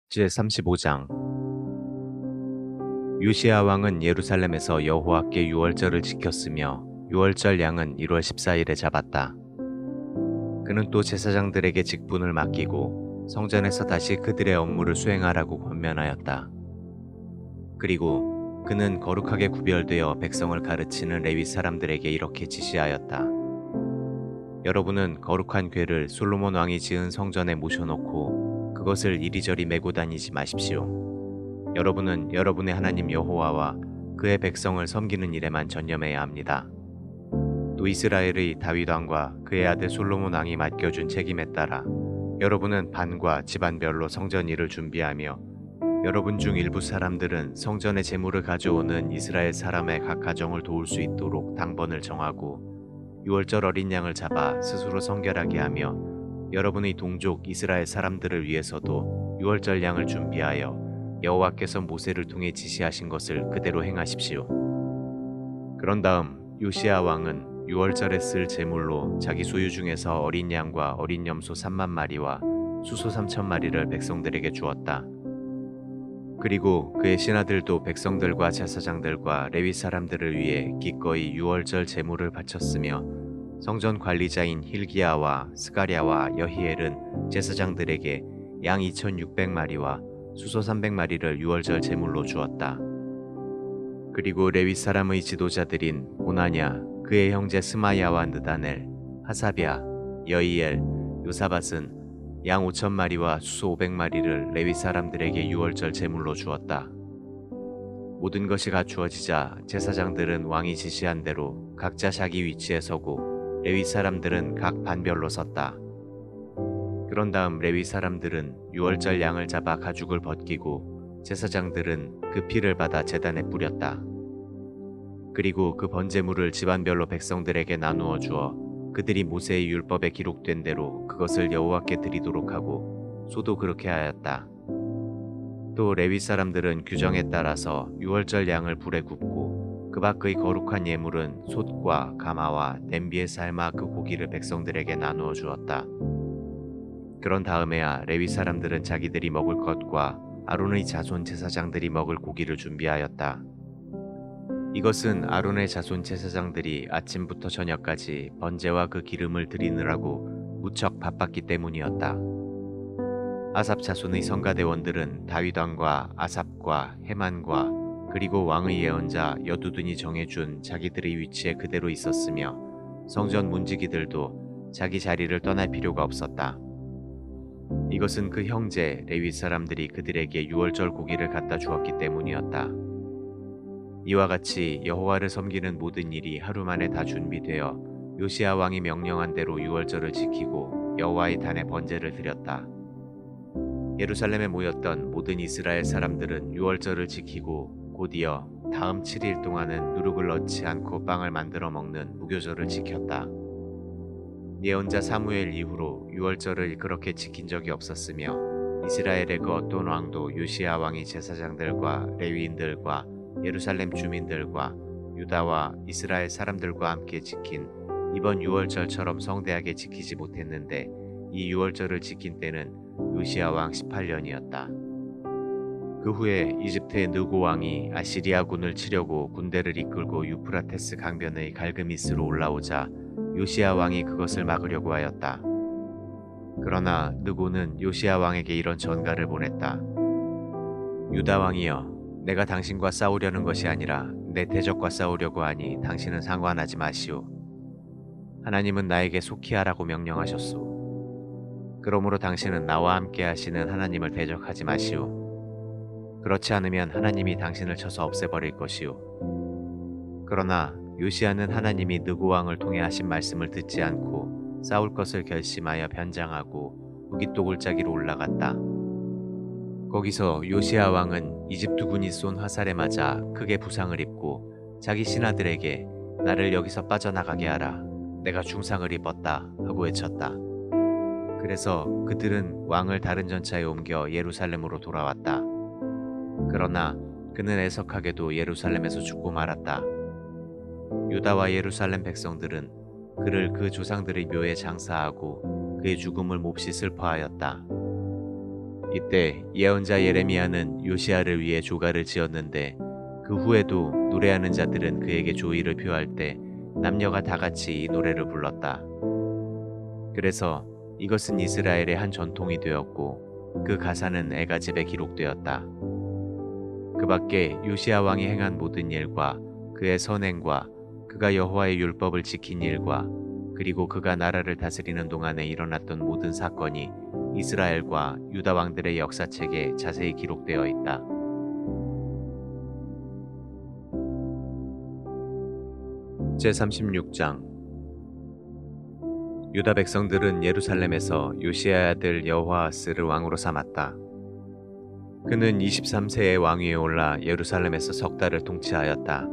제35장 요시야 왕은 예루살렘에서 여호와께 유월절을 지켰으며 유월절 양은 1월 14일에 잡았다. 그는 또 제사장들에게 직분을 맡기고 성전에서 다시 그들의 업무를 수행하라고 권면하였다. 그리고 그는 거룩하게 구별되어 백성을 가르치는 레위 사람들에게 이렇게 지시하였다. 여러분은 거룩한 궤를 솔로몬 왕이 지은 성전에 모셔놓고 그것을 이리저리 메고 다니지 마십시오. 여러분은 여러분의 하나님 여호와와 그의 백성을 섬기는 일에만 전념해야 합니다. 또 이스라엘의 다윗 왕과 그의 아들 솔로몬 왕이 맡겨준 책임에 따라 여러분은 반과 집안별로 성전 일을 준비하며 여러분 중 일부 사람들은 성전의 제물을 가져오는 이스라엘 사람의 각 가정을 도울 수 있도록 당번을 정하고 유월절 어린 양을 잡아 스스로 성결하게 하며 여러분의 동족 이스라엘 사람들을 위해서도 유월절 양을 준비하여 여호와께서 모세를 통해 지시하신 것을 그대로 행하십시오. 그런 다음 요시야 왕은 유월절에 쓸 제물로 자기 소유 중에서 어린 양과 어린 염소 3만 마리와 수소 3천 마리를 백성들에게 주었다. 그리고 그의 신하들도 백성들과 제사장들과 레위 사람들을 위해 기꺼이 유월절 제물을 바쳤으며 성전 관리자인 힐기야와 스가랴와 여히엘은 제사장들에게 양 2,600마리와 수소 300마리를 유월절 제물로 주었다. 그리고 레위 사람의 지도자들인 고나냐, 그의 형제 스마야와 느다넬, 하사랴, 여이엘, 요사밧은 양 5,000마리와 수소 500마리를 레위 사람들에게 유월절 제물로 주었다. 모든 것이 갖추어지자 제사장들은 왕이 지시한 대로 각자 자기 위치에 서고 레위 사람들은 각 반별로 섰다. 그런 다음 레위 사람들은 유월절 양을 잡아 가죽을 벗기고 제사장들은 그 피를 받아 제단에 뿌렸다. 그리고 그 번제물을 집안별로 백성들에게 나누어 주어 그들이 모세의 율법에 기록된 대로 그것을 여호와께 드리도록 하고 소도 그렇게 하였다. 또 레위 사람들은 규정에 따라서 유월절 양을 불에 굽고 그 밖의 거룩한 예물은 솥과 가마와 냄비에 삶아 그 고기를 백성들에게 나누어 주었다. 그런 다음에야 레위 사람들은 자기들이 먹을 것과 아론의 자손 제사장들이 먹을 고기를 준비하였다. 이것은 아론의 자손 제사장들이 아침부터 저녁까지 번제와 그 기름을 드리느라고 무척 바빴기 때문이었다. 아삽 자손의 성가대원들은 다윗 왕과 아삽과 헤만과 그리고 왕의 예언자 여두둔이 정해준 자기들의 위치에 그대로 있었으며 성전 문지기들도 자기 자리를 떠날 필요가 없었다. 이것은 그 형제 레위 사람들이 그들에게 유월절 고기를 갖다 주었기 때문이었다. 이와 같이 여호와를 섬기는 모든 일이 하루 만에 다 준비되어 요시야 왕이 명령한 대로 유월절을 지키고 여호와의 단에 번제를 드렸다. 예루살렘에 모였던 모든 이스라엘 사람들은 유월절을 지키고 곧이어 다음 7일 동안은 누룩을 넣지 않고 빵을 만들어 먹는 무교절을 지켰다. 예언자 사무엘 이후로 유월절을 그렇게 지킨 적이 없었으며 이스라엘의 그 어떤 왕도 요시야 왕이 제사장들과 레위인들과 예루살렘 주민들과 유다와 이스라엘 사람들과 함께 지킨 이번 유월절처럼 성대하게 지키지 못했는데 이 유월절을 지킨 때는 요시야 왕 18년이었다. 그 후에 이집트의 느고 왕이 아시리아군을 치려고 군대를 이끌고 유프라테스 강변의 갈그미스로 올라오자 요시야 왕이 그것을 막으려고 하였다. 그러나 느고는 요시야 왕에게 이런 전가를 보냈다. 유다 왕이여, 내가 당신과 싸우려는 것이 아니라 내 대적과 싸우려고 하니 당신은 상관하지 마시오. 하나님은 나에게 속히 하라고 명령하셨소. 그러므로 당신은 나와 함께 하시는 하나님을 대적하지 마시오. 그렇지 않으면 하나님이 당신을 쳐서 없애버릴 것이오. 그러나 요시야는 하나님이 느고 왕을 통해 하신 말씀을 듣지 않고 싸울 것을 결심하여 변장하고 무깃도 골짜기로 올라갔다. 거기서 요시야 왕은 이집트 군이 쏜 화살에 맞아 크게 부상을 입고 자기 신하들에게 나를 여기서 빠져나가게 하라. 내가 중상을 입었다 하고 외쳤다. 그래서 그들은 왕을 다른 전차에 옮겨 예루살렘으로 돌아왔다. 그러나 그는 애석하게도 예루살렘에서 죽고 말았다. 유다와 예루살렘 백성들은 그를 그 조상들의 묘에 장사하고 그의 죽음을 몹시 슬퍼하였다. 이때 예언자 예레미야는 요시야를 위해 조가를 지었는데 그 후에도 노래하는 자들은 그에게 조의를 표할 때 남녀가 다 같이 이 노래를 불렀다. 그래서 이것은 이스라엘의 한 전통이 되었고 그 가사는 애가집에 기록되었다. 그 밖에 요시야 왕이 행한 모든 일과 그의 선행과 그가 여호와의 율법을 지킨 일과 그리고 그가 나라를 다스리는 동안에 일어났던 모든 사건이 이스라엘과 유다 왕들의 역사책에 자세히 기록되어 있다. 제36장 유다 백성들은 예루살렘에서 요시야의 아들 여호아하스를 왕으로 삼았다. 그는 23세의 왕위에 올라 예루살렘에서 석 달을 통치하였다.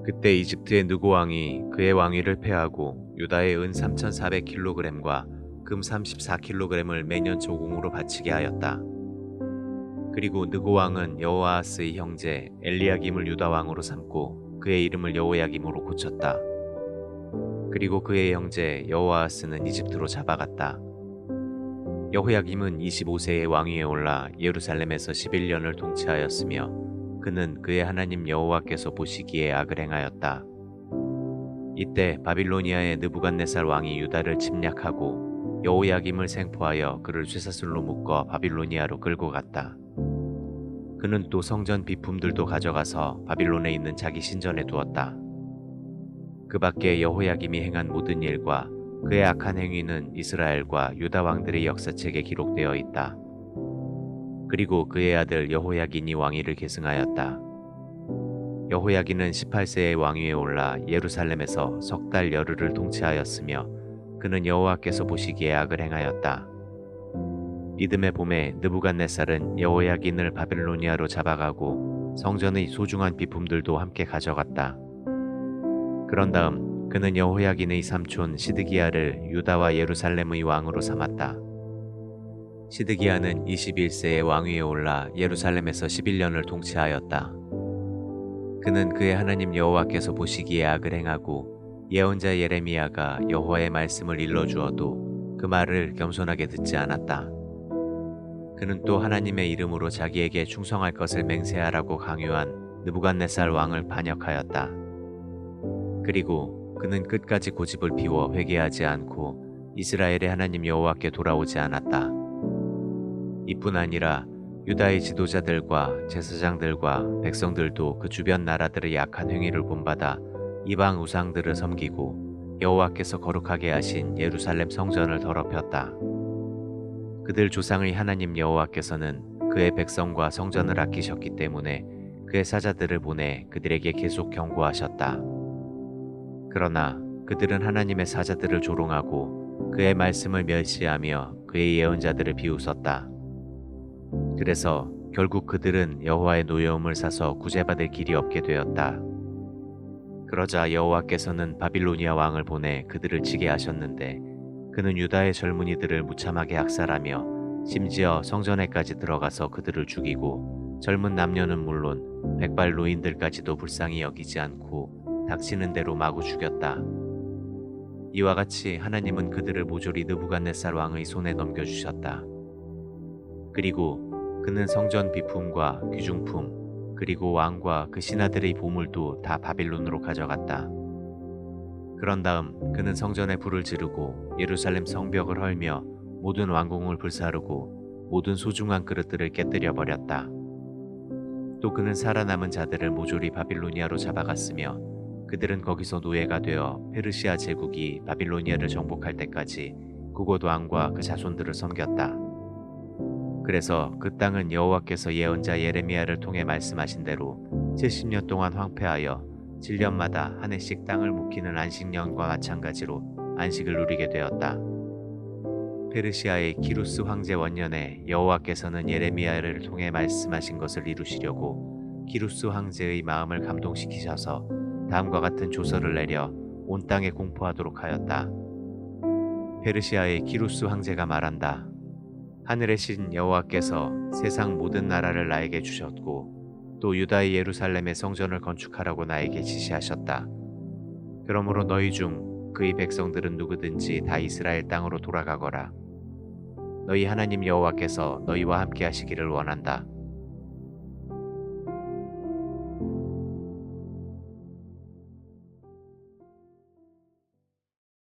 그때 이집트의 느고 왕이 그의 왕위를 폐하고 유다의 은 3,400kg과 금 34kg을 매년 조공으로 바치게 하였다. 그리고 느고 왕은 여호아하스의 형제 엘리야김을 유다 왕으로 삼고 그의 이름을 여호야김으로 고쳤다. 그리고 그의 형제 여호아하스는 이집트로 잡아갔다. 여호야김은 25세의 왕위에 올라 예루살렘에서 11년을 통치하였으며 그는 그의 하나님 여호와께서 보시기에 악을 행하였다. 이때 바빌로니아의 느부갓네살 왕이 유다를 침략하고 여호야김을 생포하여 그를 쇠사슬로 묶어 바빌로니아로 끌고 갔다. 그는 또 성전 비품들도 가져가서 바빌론에 있는 자기 신전에 두었다. 그 밖에 여호야김이 행한 모든 일과 그의 악한 행위는 이스라엘과 유다 왕들의 역사책에 기록되어 있다. 그리고 그의 아들 여호야긴이 왕위를 계승하였다. 여호야긴은 18세의 왕위에 올라 예루살렘에서 석 달 열흘을 통치하였으며 그는 여호와께서 보시기에 악을 행하였다. 이듬해 봄에 느부갓네살은 여호야긴을 바빌로니아로 잡아가고 성전의 소중한 비품들도 함께 가져갔다. 그런 다음 그는 여호야긴의 삼촌 시드기야를 유다와 예루살렘의 왕으로 삼았다. 시드기야는 21세의 왕위에 올라 예루살렘에서 11년을 통치하였다. 그는 그의 하나님 여호와께서 보시기에 악을 행하고 예언자 예레미야가 여호와의 말씀을 일러주어도 그 말을 겸손하게 듣지 않았다. 그는 또 하나님의 이름으로 자기에게 충성할 것을 맹세하라고 강요한 느부갓네살 왕을 반역하였다. 그리고 그는 끝까지 고집을 피워 회개하지 않고 이스라엘의 하나님 여호와께 돌아오지 않았다. 이뿐 아니라 유다의 지도자들과 제사장들과 백성들도 그 주변 나라들의 약한 행위를 본받아 이방 우상들을 섬기고 여호와께서 거룩하게 하신 예루살렘 성전을 더럽혔다. 그들 조상의 하나님 여호와께서는 그의 백성과 성전을 아끼셨기 때문에 그의 사자들을 보내 그들에게 계속 경고하셨다. 그러나 그들은 하나님의 사자들을 조롱하고 그의 말씀을 멸시하며 그의 예언자들을 비웃었다. 그래서 결국 그들은 여호와의 노여움을 사서 구제받을 길이 없게 되었다. 그러자 여호와께서는 바빌로니아 왕을 보내 그들을 치게 하셨는데 그는 유다의 젊은이들을 무참하게 학살하며 심지어 성전에까지 들어가서 그들을 죽이고 젊은 남녀는 물론 백발 노인들까지도 불쌍히 여기지 않고 닥치는 대로 마구 죽였다. 이와 같이 하나님은 그들을 모조리 느부갓네살 왕의 손에 넘겨주셨다. 그리고 그는 성전 비품과 귀중품 그리고 왕과 그 신하들의 보물도 다 바빌론으로 가져갔다. 그런 다음 그는 성전에 불을 지르고 예루살렘 성벽을 헐며 모든 왕궁을 불사르고 모든 소중한 그릇들을 깨뜨려 버렸다. 또 그는 살아남은 자들을 모조리 바빌로니아로 잡아갔으며 그들은 거기서 노예가 되어 페르시아 제국이 바빌로니아를 정복할 때까지 그곳 왕과 그 자손들을 섬겼다. 그래서 그 땅은 여호와께서 예언자 예레미야를 통해 말씀하신 대로 70년 동안 황폐하여 7년마다 한 해씩 땅을 묵히는 안식년과 마찬가지로 안식을 누리게 되었다. 페르시아의 기루스 황제 원년에 여호와께서는 예레미야를 통해 말씀하신 것을 이루시려고 기루스 황제의 마음을 감동시키셔서 다음과 같은 조서를 내려 온 땅에 공포하도록 하였다. 페르시아의 기루스 황제가 말한다. 하늘의 신 여호와께서 세상 모든 나라를 나에게 주셨고 또 유다의 예루살렘의 성전을 건축하라고 나에게 지시하셨다. 그러므로 너희 중 그의 백성들은 누구든지 다 이스라엘 땅으로 돌아가거라. 너희 하나님 여호와께서 너희와 함께 하시기를 원한다.